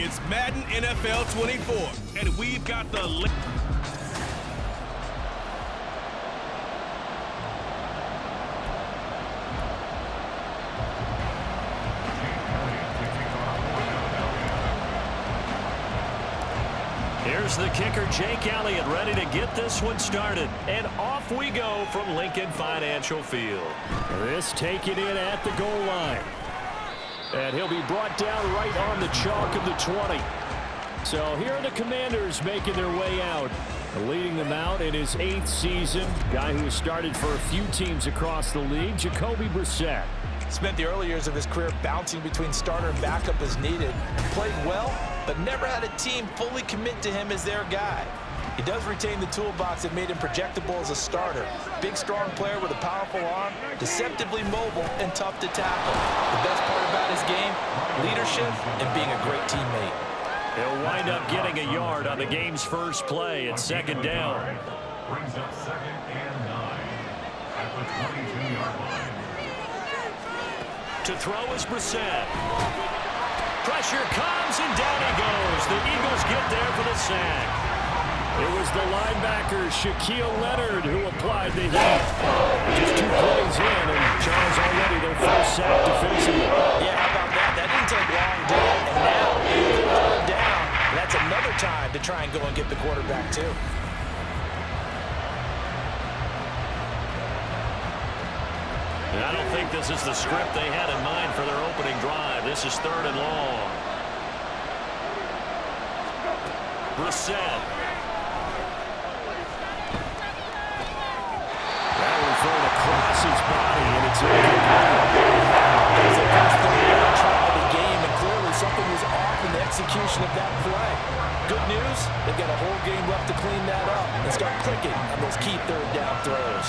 It's Madden NFL 24, and we've got the... Here's the kicker, Jake Elliott, ready to get this one started. And off we go from Lincoln Financial Field. This taken in at the goal line. And he'll be brought down right on the chalk of the 20. So here are the Commanders making their way out. Leading them out in his 8th season. Guy who has started for a few teams across the league, Jacoby Brissett. Spent the early years of his career bouncing between starter and backup as needed. Played well, but never had a team fully commit to him as their guy. He does retain the toolbox that made him projectable as a starter. Big, strong player with a powerful arm, deceptively mobile, and tough to tackle. The best part about his game, leadership and being a great teammate. He'll wind up getting a yard on the game's first play at second down. Brings up 2nd and 9 at the 22-yard line. To throw is Brissett. Pressure comes, and down he goes. The Eagles get there for the sack. It was the linebacker, Shaquille Leonard, who applied the heat. Just 2 plays in, and Charles already their first sack defensively. Yeah, how about that? That didn't take long, did it? And now, they're down. That's another time to try and go and get the quarterback, too. And I don't think this is the script they had in mind for their opening drive. This is 3rd and long. Brissett. That one thrown across his body, and it's There's a first try of the game, and clearly something was off in the execution of that play. Good news, they've got a whole game left to clean that up and start clicking on those key 3rd down throws.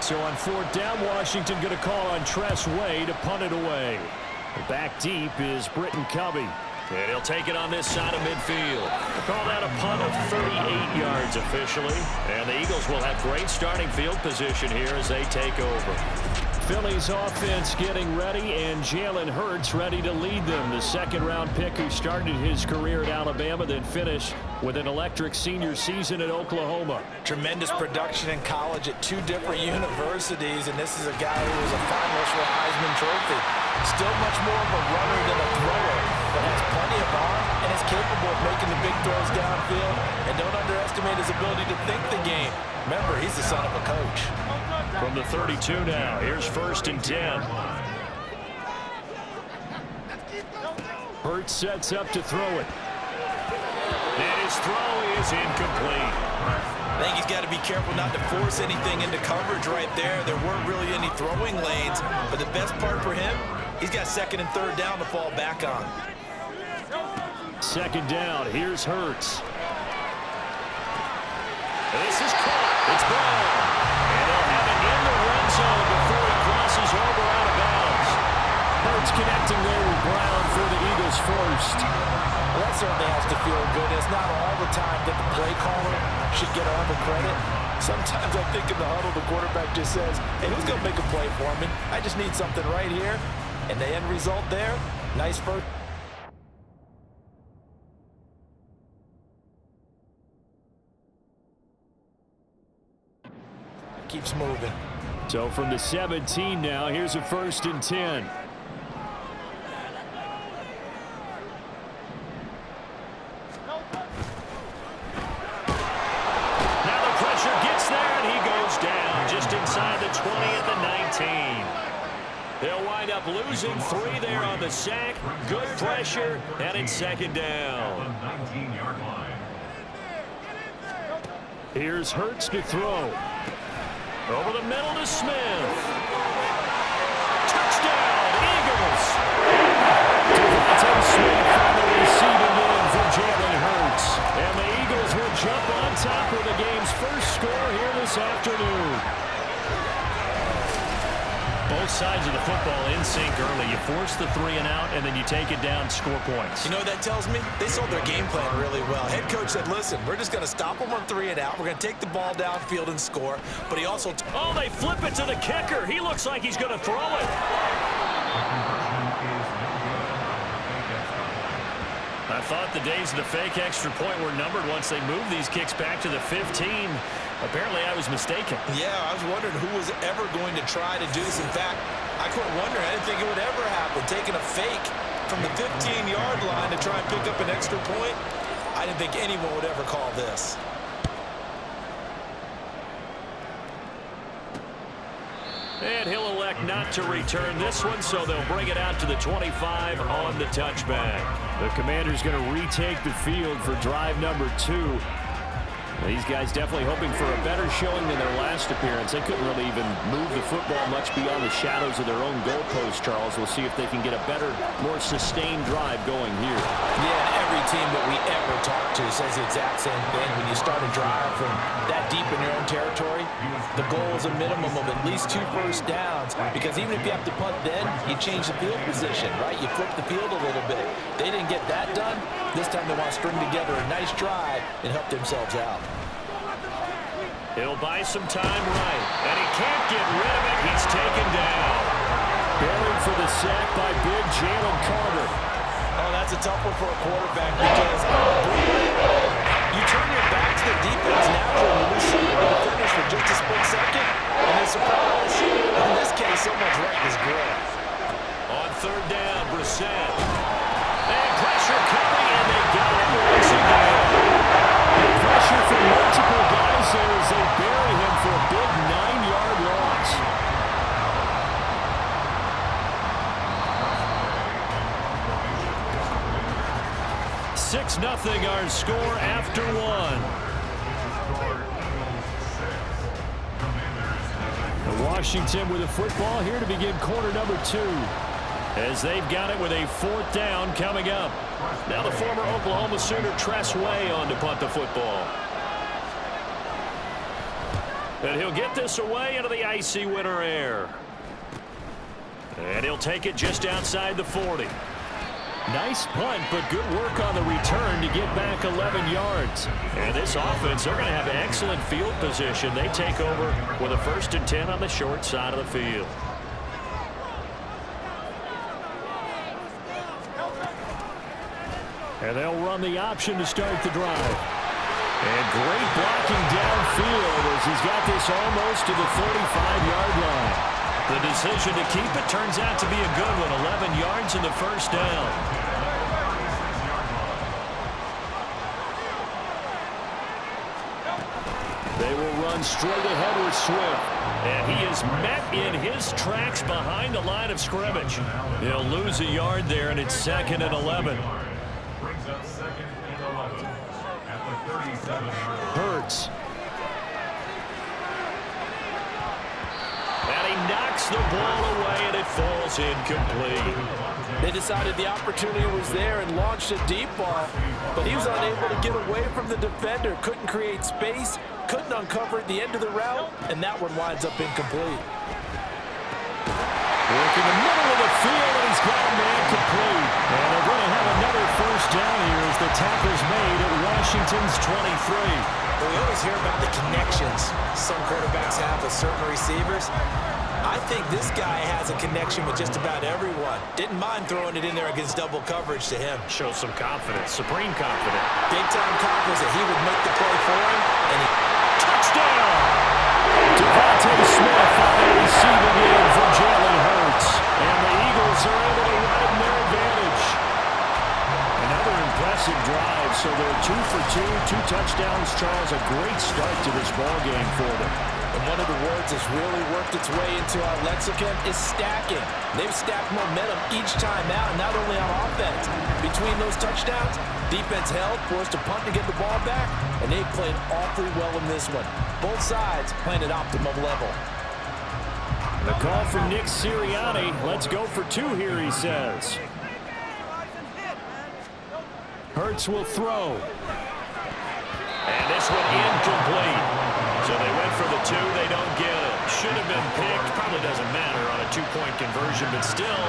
So on 4th down, Washington going to call on Tress Way to punt it away. Back deep is Britton Covey. And he'll take it on this side of midfield. We'll call that a punt of 38 yards officially. And the Eagles will have great starting field position here as they take over. Philly's offense getting ready, and Jalen Hurts ready to lead them. The 2nd-round pick who started his career at Alabama, then finished with an electric senior season at Oklahoma. Tremendous production in college at 2 different universities, and this is a guy who was a finalist for a Heisman Trophy. Still much more of a runner than a thrower, but has plenty of arm and is capable of making the big throws downfield. And don't underestimate his ability to think the game. Remember, he's the son of a coach. From the 32 now, here's 1st and 10. Hurts sets up to throw it. And his throw is incomplete. I think he's got to be careful not to force anything into coverage right there. There weren't really any throwing lanes, but the best part for him, he's got 2nd and 3rd down to fall back on. 2nd down, here's Hurts. This is caught. It's Brown. And they'll have it in the red zone before he crosses over out of bounds. Hurts connecting there with Brown for the Eagles first. Well, that certainly has to feel good. It's not all the time that the play caller should get all the credit. Sometimes I think in the huddle, the quarterback just says, hey, who's going to make a play for me? I just need something right here. And the end result there, nice first. Keeps moving. So from the 17 now, here's a 1st and 10. Now the pressure gets there, and he goes down just inside the 20 at the 19. They'll wind up losing 3 there on the sack. Good pressure, and it's 2nd down. Here's Hurts to throw. Over the middle to Smith. Touchdown, Eagles! Devontae Smith on the receiving end for Jalen Hurts. And the Eagles will jump on top of the game's first score here this afternoon. Both sides of the football in sync early. You force the 3 and out, and then you take it down, score points. You know what that tells me? They sold their game plan really well. Head coach said, listen, we're just going to stop them on 3 and out. We're going to take the ball downfield and score. But he also... Oh, they flip it to the kicker. He looks like he's going to throw it. I thought the days of the fake extra point were numbered once they moved these kicks back to the 15. Apparently, I was mistaken. Yeah, I was wondering who was ever going to try to do this. In fact, I quit wondering. I didn't think it would ever happen. Taking a fake from the 15-yard line to try and pick up an extra point, I didn't think anyone would ever call this. And he'll elect not to return this one, so they'll bring it out to the 25 on the touchback. The Commanders going to retake the field for drive number 2. These guys definitely hoping for a better showing than their last appearance. They couldn't really even move the football much beyond the shadows of their own goalpost, Charles. We'll see if they can get a better, more sustained drive going here. Yeah, and every team that we ever talk to says the exact same thing. When you start a drive from that deep in your own territory, the goal is a minimum of at least 2 first downs, because even if you have to punt then, you change the field position, right? You flip the field a little bit. They didn't get that done. This time they want to string together a nice drive and help themselves out. He'll buy some time right, and he can't get rid of it. He's taken down. Buried for the sack by big Jalen Carter. Oh, that's a tough one for a quarterback, because you turn your back to the defense naturally when you see the defenders for just a split second, and then surprise, in this case, someone's right in his grill. On third down, Brissett. And pressure coming, and they got him once again. Pressure from multiple guys there as they bury him for a big 9-yard loss. Six-0 our score after 1. Washington with a football here to begin quarter number 2. As they've got it with a 4th down coming up. Now the former Oklahoma Sooner Tress Way on to punt the football. And he'll get this away into the icy winter air. And he'll take it just outside the 40. Nice punt, but good work on the return to get back 11 yards. And this offense, they're going to have excellent field position. They take over with a 1st and 10 on the short side of the field. And they'll run the option to start the drive. And great blocking downfield as he's got this almost to the 45-yard line. The decision to keep it turns out to be a good one. 11 yards in the 1st down. They will run straight ahead with Swift. And he is met in his tracks behind the line of scrimmage. He'll lose a yard there, and it's 2nd and 11. Brings up 2nd and 11 at the 37-yard. Hurts. And he knocks the ball away, and it falls incomplete. They decided the opportunity was there and launched a deep ball, but he was unable to get away from the defender. Couldn't create space, couldn't uncover at the end of the route, and that one winds up incomplete. Working the middle of the field, and he's got a man complete. And they're going to have another 1st down here as the tackle's made at Washington's 23. We always hear about the connections some quarterbacks have with certain receivers. I think this guy has a connection with just about everyone. Didn't mind throwing it in there against double coverage to him. Shows some confidence, supreme confidence. Big-time confidence that he would make the play for him, and he... Touchdown! Devontae Smith on the receiving end for Jalen Hurts. And the Eagles are able to widen their advantage. Another impressive drive, so they're 2 for 2, 2 touchdowns. Charles, a great start to this ball game for them. And one of the words that's really worked its way into our lexicon is stacking. They've stacked momentum each time out, not only on offense. Between those touchdowns, defense held, forced a punt to get the ball back, and they played awfully well in this one. Both sides playing at optimum level. The call from Nick Sirianni. Let's go for 2 here, he says. Hurts will throw. And this one incomplete. So they went for the 2. They don't get it. Should have been picked. Probably doesn't matter on a 2-point conversion. But still,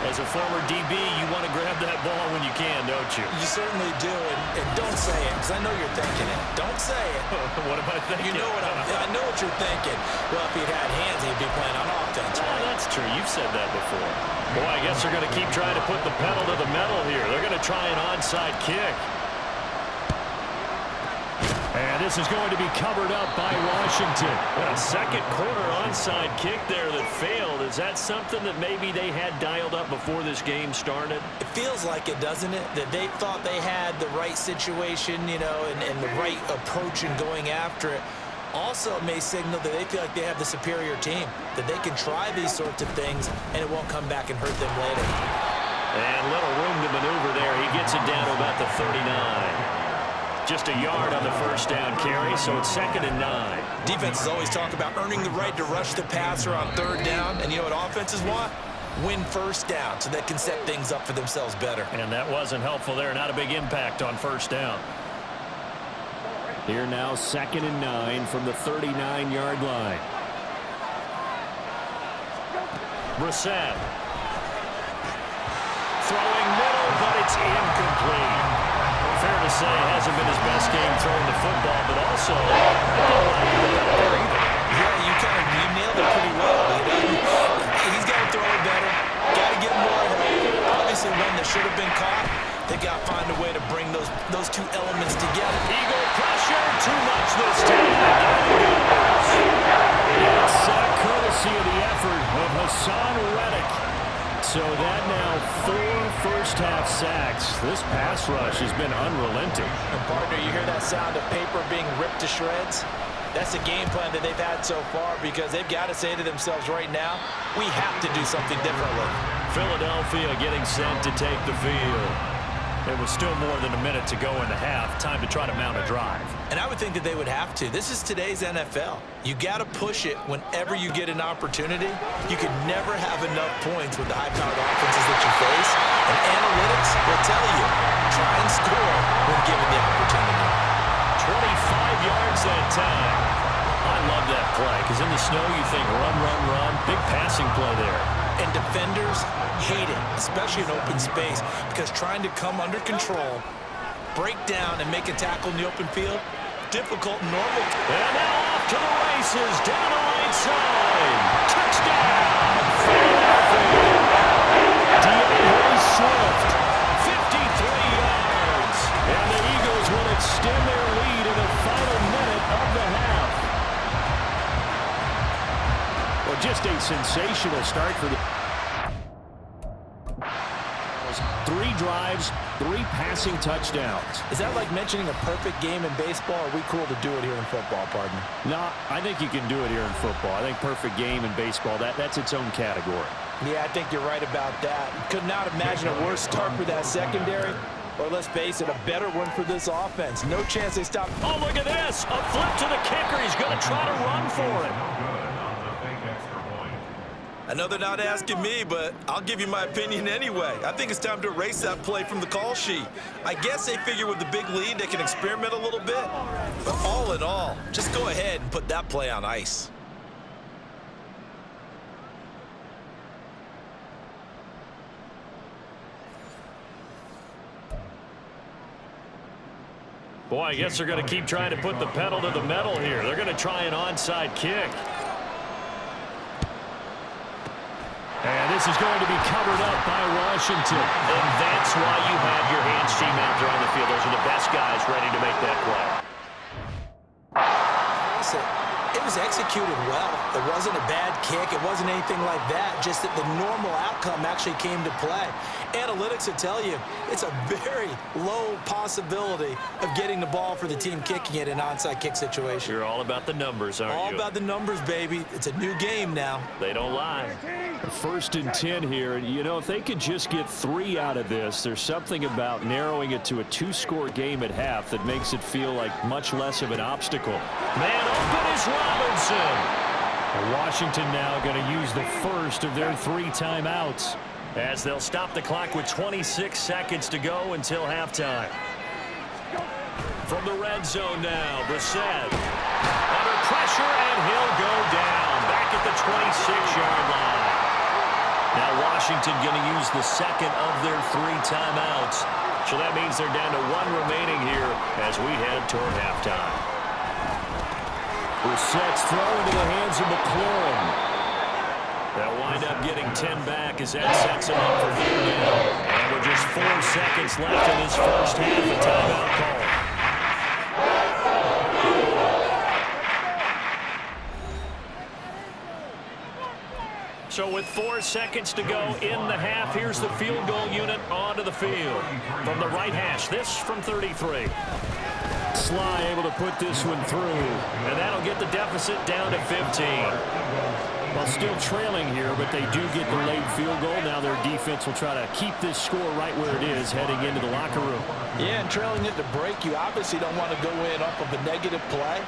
as a former DB, you want to grab that ball when you can, don't you? You certainly do. And don't say it, because I know you're thinking it. Don't say it. What am I thinking? You know what I know what you're thinking. Well, if he'd had hands, he'd be playing on offense, right? Well, that's true. You've said that before. Boy, I guess they're going to keep trying to put the pedal to the metal here. They're going to try an onside kick. And this is going to be covered up by Washington. A second quarter onside kick there that failed. Is that something that maybe they had dialed up before this game started? It feels like it, doesn't it? That they thought they had the right situation, you know, and the right approach in going after it. Also, it may signal that they feel like they have the superior team, that they can try these sorts of things, and it won't come back and hurt them later. And little room to maneuver there. He gets it down to about the 39. Just a yard on the first down carry, so it's 2nd and 9. Defenses always talk about earning the right to rush the passer on 3rd down, and you know what offenses want? Win first down so they can set things up for themselves better. And that wasn't helpful there. Not a big impact on first down. Here now, 2nd and 9 from the 39-yard line. Brissett. Throwing middle, but it's incomplete. Fair to say, it hasn't been his best game throwing the football, but also, yeah, you nailed it pretty well. He's got to throw it better. Got to get more help. Obviously, one that should have been caught. They got to find a way to bring those two elements together. Eagle pressure, too much this time. It's courtesy of the effort of Hassan Reddick. So that now 4 first-half sacks. This pass rush has been unrelenting. And partner, you hear that sound of paper being ripped to shreds? That's the game plan that they've had so far because they've got to say to themselves right now, we have to do something differently. Philadelphia getting set to take the field. There was still more than a minute to go in the half. Time to try to mount a drive. And I would think that they would have to. This is today's NFL. You got to push it whenever you get an opportunity. You can never have enough points with the high-powered offenses that you face. And analytics will tell you, try and score when given the opportunity. 25 yards that time. I love that play because in the snow you think run, run, run. Big passing play there. And defenders hate it, especially in open space, because trying to come under control, break down, and make a tackle in the open field, difficult and normal. And now off to the races, down the right side. Touchdown, Philadelphia. DeAndre Swift, 53 yards. And the Eagles will extend their lead in the final minute of the half. Well, just a sensational start for the 3 drives, 3 passing touchdowns. Is that like mentioning a perfect game in baseball, or are we cool to do it here in football, partner? No, I think you can do it here in football. I think perfect game in baseball, that's its own category. Yeah, I think you're right about that. Could not imagine a worse start for that secondary, or let's face it, a better one for this offense. No chance they stop. Oh, look at this. A flip to the kicker. He's going to try to run for it. I know they're not asking me, but I'll give you my opinion anyway. I think it's time to erase that play from the call sheet. I guess they figure with the big lead they can experiment a little bit. But all in all, just go ahead and put that play on ice. Boy, I guess they're going to keep trying to put the pedal to the metal here. They're going to try an onside kick. And this is going to be covered up by Washington. And that's why you have your hands team out there on the field. Those are the best guys ready to make that play. It was executed well. It wasn't a bad kick. It wasn't anything like that. Just that the normal outcome actually came to play. Analytics will tell you it's a very low possibility of getting the ball for the team kicking it in an onside kick situation. You're all about the numbers, aren't you? All about the numbers, baby. It's a new game now. They don't lie. 1st and 10 here. And, you know, if they could just get 3 out of this, there's something about narrowing it to a 2-score game at half that makes it feel like much less of an obstacle. Man open is Robinson. And Washington now going to use the first of their 3 timeouts as they'll stop the clock with 26 seconds to go until halftime. From the red zone now, Brissett under pressure, and he'll go down back at the 26-yard line. Now Washington going to use the second of their 3 timeouts. So that means they're down to 1 remaining here as we head toward halftime. Brissett's throw into the hands of McLaurin. They'll wind up getting 10 back as that sets them up for third down. And with just 4 seconds left in this first half, a timeout call. So with 4 seconds to go in the half, here's the field goal unit onto the field. From the right hash, this from 33. Sly able to put this one through, and that'll get the deficit down to 15. Well, still trailing here, but they do get the late field goal. Now their defense will try to keep this score right where it is heading into the locker room. Yeah, and trailing it to break, you obviously don't want to go in off of a negative play.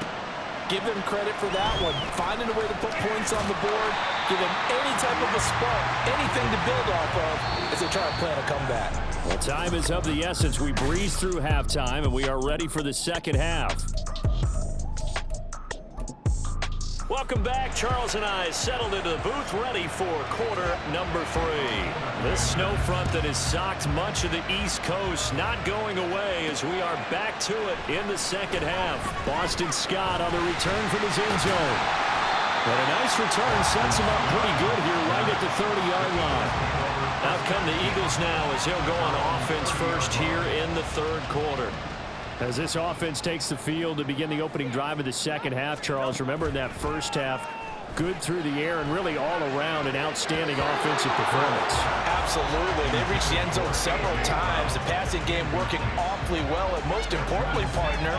Give them credit for that one. Finding a way to put points on the board. Give them any type of a spark, anything to build off of as they try to plan a comeback. Well, time is of the essence. We breeze through halftime, and we are ready for the second half. Welcome back. Charles and I settled into the booth, ready for quarter number 3. This snow front that has socked much of the East Coast not going away as we are back to it in the second half. Boston Scott on the return from his end zone. But a nice return sets him up pretty good here right at the 30-yard line. Out come the Eagles now as he'll go on offense first here in the third quarter. As this offense takes the field to begin the opening drive of the second half, Charles, remember in that first half, good through the air and really all around an outstanding offensive performance. Absolutely. They've reached the end zone several times. The passing game working awfully well, and most importantly, partner.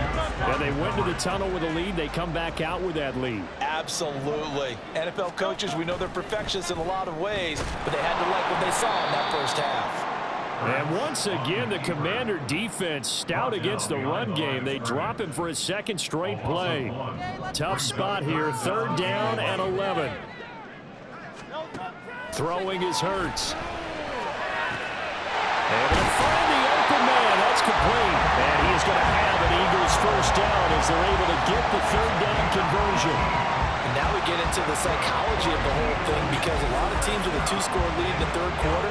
And they went to the tunnel with a lead. They come back out with that lead. Absolutely. NFL coaches, we know they're perfectionists in a lot of ways, but they had to like what they saw in that first half. And once again, the Commander defense stout against the run game. They drop him for his second straight play. Tough spot here, third down and 11. Throwing is Hurts. Able to find the open man. That's complete. And he is going to have an Eagles first down as they're able to get the third down conversion. And now we get into the psychology of the whole thing, because a lot of teams with a 2-score lead in the third quarter,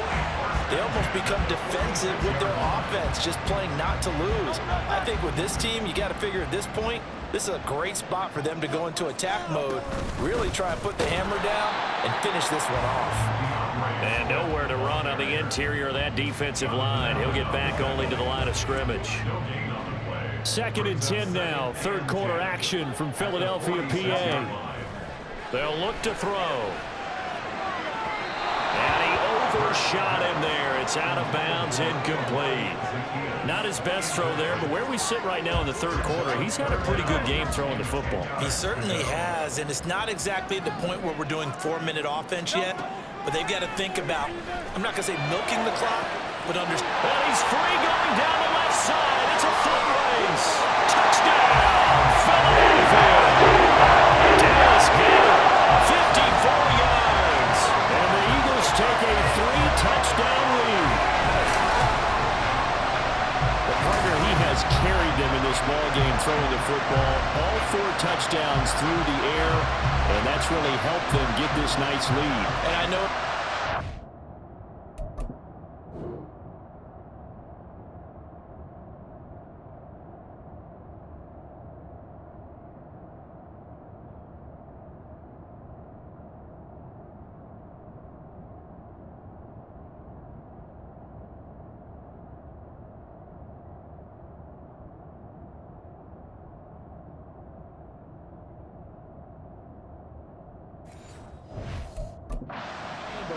they almost become defensive with their offense, just playing not to lose. I think with this team, you got to figure at this point, this is a great spot for them to go into attack mode, really try and put the hammer down and finish this one off. And nowhere to run on the interior of that defensive line. He'll get back only to the line of scrimmage. 2nd and 10 now. Third quarter action from Philadelphia, PA. They'll look to throw. And he overshot him there. It's out of bounds, incomplete. Not his best throw there, but where we sit right now in the third quarter, he's had a pretty good game throwing the football. He certainly has, and it's not exactly at the point where we're doing 4-minute offense yet, but they've got to think about, I'm not going to say milking the clock, but understand. And he's free going down the left side. It's a foot race. Touchdown, Philadelphia. Dallas Gator, 54 yards. And the Eagles take a 3-touchdown lead. The partner, he has carried them in this ball game, throwing the football. All 4 touchdowns through the air, and that's really helped them get this nice lead. And I know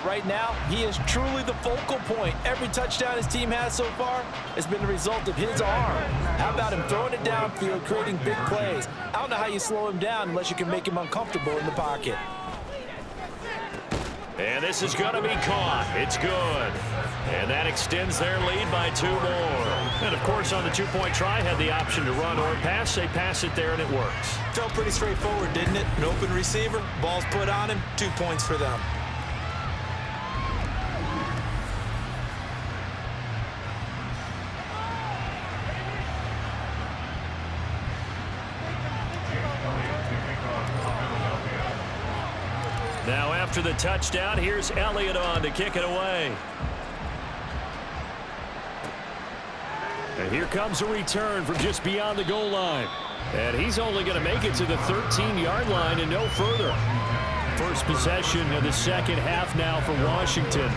right now, he is truly the focal point. Every touchdown his team has so far has been the result of his arm. How about him throwing it downfield, creating big plays? I don't know how you slow him down unless you can make him uncomfortable in the pocket. And this is going to be caught. It's good. And that extends their lead by 2 more. And, of course, on the 2-point try, had the option to run or pass. They pass it there, and it works. Felt pretty straightforward, didn't it? An open receiver, ball's put on him, 2 points for them. Now after the touchdown, here's Elliott on to kick it away. And here comes a return from just beyond the goal line. And he's only going to make it to the 13-yard line and no further. First possession of the second half now for Washington.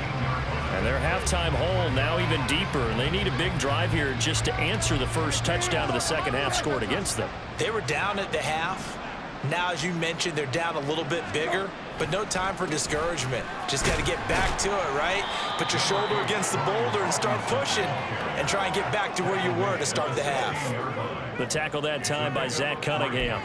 And their halftime hole now even deeper. And they need a big drive here just to answer the first touchdown of the second half scored against them. They were down at the half. Now, as you mentioned, they're down a little bit bigger, but no time for discouragement. Just got to get back to it, right? Put your shoulder against the boulder and start pushing and try and get back to where you were to start the half. The tackle that time by Zach Cunningham.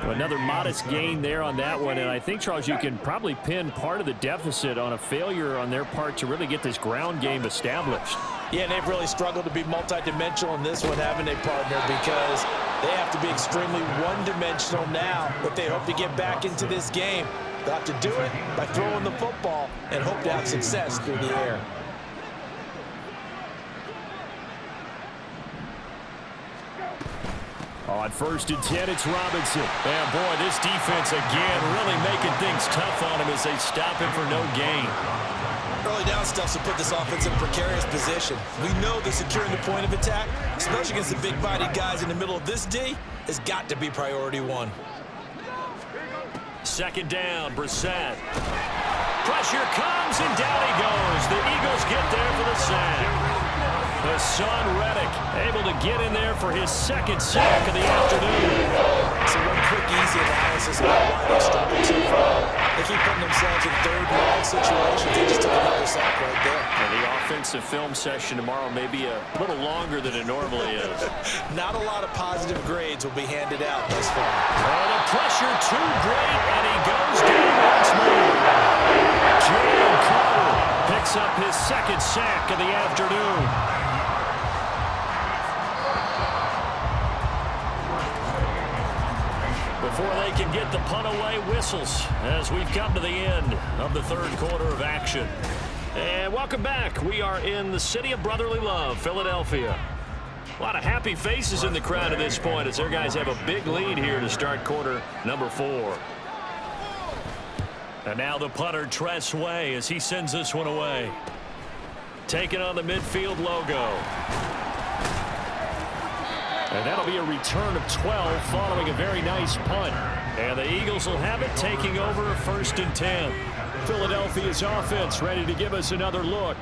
Another modest gain there on that one, and I think, Charles, you can probably pin part of the deficit on a failure on their part to really get this ground game established. Yeah, and they've really struggled to be multidimensional in this one, haven't they, partner? Because they have to be extremely one-dimensional now if they hope to get back into this game. They'll have to do it by throwing the football and hope to have success through the air. On 1st and 10, it's Robinson. And boy, this defense again really making things tough on him as they stop him for no gain. Early down stuff to put this offense in a precarious position. We know that securing the point of attack, especially against the big-bodied guys in the middle of this D, has got to be priority one. Second down, Brissett. Pressure comes, and down he goes. The Eagles get there for the sack. Hassan Reddick able to get in there for his second sack of the afternoon. So one quick, easy analysis of why they've struggled so far. They keep putting themselves in third and long situations. They just took another sack right there. And the offensive film session tomorrow may be a little longer than it normally is. Not a lot of positive grades will be handed out thus far. Oh, the pressure too great, and he goes down once more. Jalen Carter picks up his second sack of the afternoon. Before they can get the punt away, whistles as we've come to the end of the third quarter of action. And welcome back. We are in the city of brotherly love, Philadelphia. A lot of happy faces in the crowd at this point as their guys have a big lead here to start quarter number 4. And now the punter, Tress Way, as he sends this one away. Taking on the midfield logo. And that'll be a return of 12 following a very nice punt. And the Eagles will have it, taking over 1st and 10. Philadelphia's offense ready to give us another look.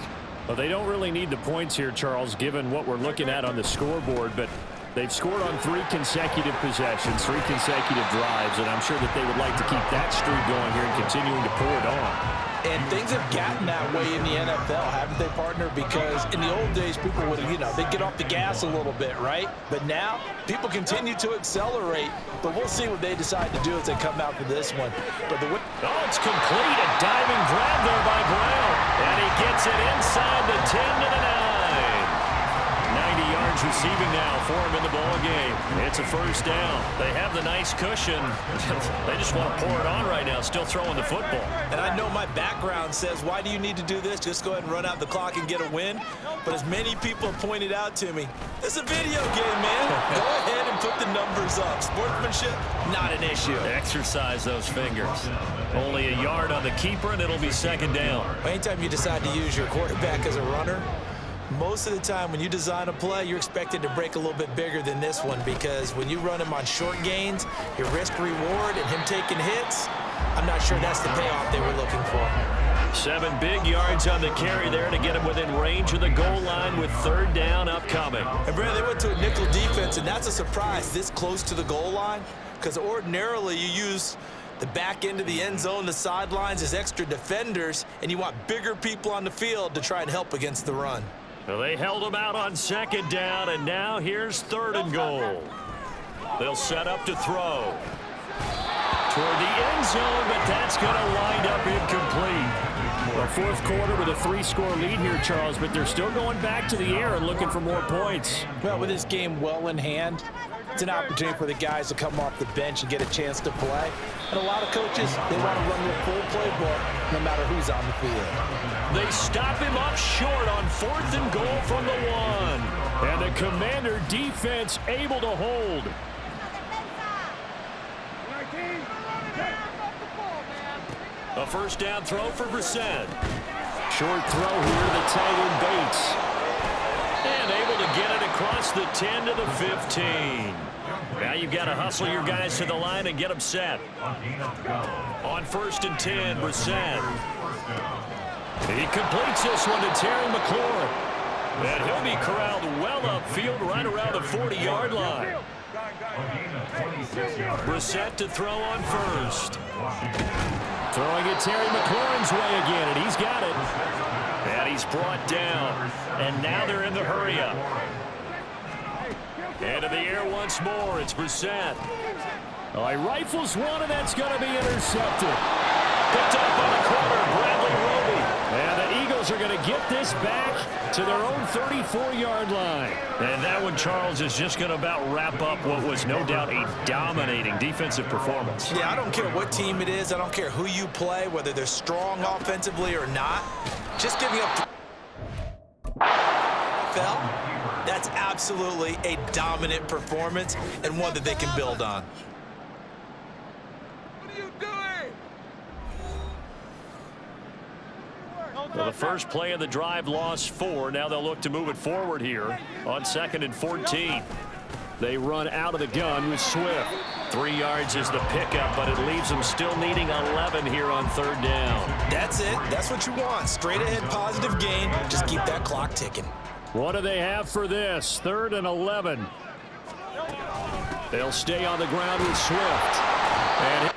Well, they don't really need the points here, Charles, given what we're looking at on the scoreboard. But they've scored on 3 consecutive possessions, 3 consecutive drives. And I'm sure that they would like to keep that streak going here and continuing to pour it on. And things have gotten that way in the NFL, haven't they, partner? Because in the old days, people would, they'd get off the gas a little bit, right? But now, people continue to accelerate. But we'll see what they decide to do as they come out for this one. But oh, it's complete. A diving grab there by Brown. And he gets it inside the 10 to the 9. 90 yards receiving now for him in the ball game. It's a first down. They have the nice cushion. They just want to pour it on right now, still throwing the football. And I know my background says, why do you need to do this? Just go ahead and run out the clock and get a win. But as many people have pointed out to me, this is a video game, man. Go ahead and put the numbers up. Sportsmanship, not an issue. Exercise those fingers. Only a yard on the keeper, and it'll be second down. Anytime you decide to use your quarterback as a runner, most of the time when you design a play, you're expected to break a little bit bigger than this one, because when you run him on short gains, your risk-reward and him taking hits, I'm not sure that's the payoff they were looking for. 7 big yards on the carry there to get him within range of the goal line with third down upcoming. And, Brad, they went to a nickel defense, and that's a surprise this close to the goal line, because ordinarily you use the back end of the end zone, the sidelines as extra defenders, and you want bigger people on the field to try and help against the run. Well, they held him out on second down, and now here's 3rd and goal. They'll set up to throw. Toward the end zone, but that's going to wind up incomplete. Well, 4th quarter with a 3-score lead here, Charles, but they're still going back to the air and looking for more points. Well, with this game well in hand, it's an opportunity for the guys to come off the bench and get a chance to play. And a lot of coaches, they want to run the full playbook no matter who's on the field. They stop him up short on 4th and goal from the 1. And the Commander defense able to hold. A first down throw for Brissett. Short throw here, the tight end Bates. And able to get it across across the 10 to the 15. Now you've got to hustle your guys to the line and get them set. On 1st and 10, Brissett. He completes this one to Terry McLaurin. And he'll be corralled well upfield right around the 40-yard line. Brissett to throw on 1st. Throwing it Terry McLaurin's way again, and he's got it. And he's brought down. And now they're in the hurry-up. Into the air once more. It's Brissett. Oh, he rifles one, and that's going to be intercepted. Picked up on the corner, Bradley Roby. And the Eagles are going to get this back to their own 34-yard line. And that one, Charles, is just going to about wrap up what was no doubt a dominating defensive performance. Yeah, I don't care what team it is. I don't care who you play, whether they're strong offensively or not. Just giving up that's absolutely a dominant performance and one that they can build on. What are you doing? Well, the first play of the drive lost 4. Now they'll look to move it forward here on 2nd and 14. They run out of the gun with Swift. 3 yards is the pickup, but it leaves them still needing 11 here on 3rd down. That's it. That's what you want. Straight ahead positive gain. Just keep that clock ticking. What do they have for this? 3rd and 11. They'll stay on the ground with Swift. And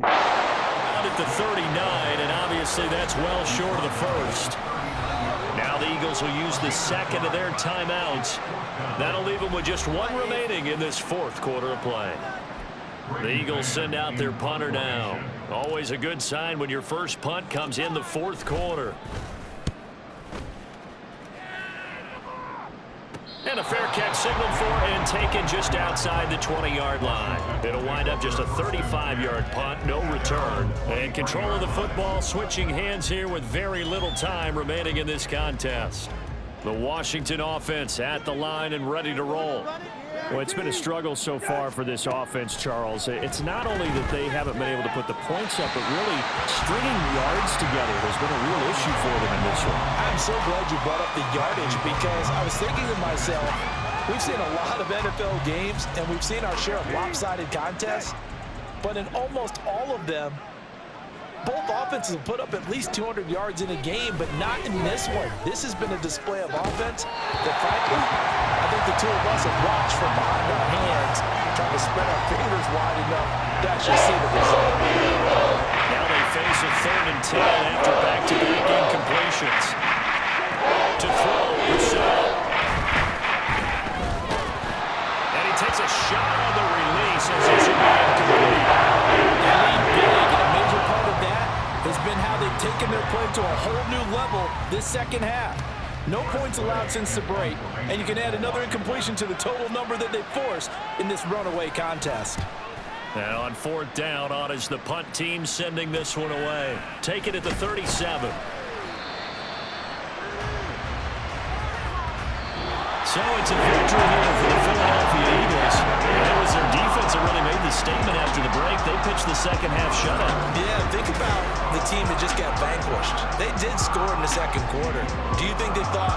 out at the 39, and obviously that's well short of the 1st. Now the Eagles will use the 2nd of their timeouts. That'll leave them with just 1 remaining in this 4th quarter of play. The Eagles send out their punter now. Always a good sign when your first punt comes in the 4th quarter. And a fair catch signaled for and taken just outside the 20-yard line. It'll wind up just a 35-yard punt, no return. And control of the football switching hands here with very little time remaining in this contest. The Washington offense at the line and ready to roll. Well, it's been a struggle so far for this offense, Charles. It's not only that they haven't been able to put the points up, but really stringing yards together has been a real issue for them in this one. I'm so glad you brought up the yardage because I was thinking to myself, we've seen a lot of NFL games and we've seen our share of lopsided contests, but in almost all of them, both offenses have put up at least 200 yards in a game, but not in this one. This has been a display of offense that, frankly, I think the two of us have watched from behind our hands, trying to spread our fingers wide enough to actually see the result. Now they face a 3rd and 10 after back-to-back incompletions. To throw, Brissett. And he takes a shot on the release as this will be incomplete. Has been how they've taken their play to a whole new level this second half. No points allowed since the break, and you can add another incompletion to the total number that they forced in this runaway contest. And on 4th down, on is the punt team sending this one away. Take it at the 37. So it's a victory here for the Philadelphia Eagles. And it was their defense that really made the statement after the break. They pitched the second half shutout. Yeah, think about the team that just got vanquished. They did score in the 2nd quarter. Do you think they thought,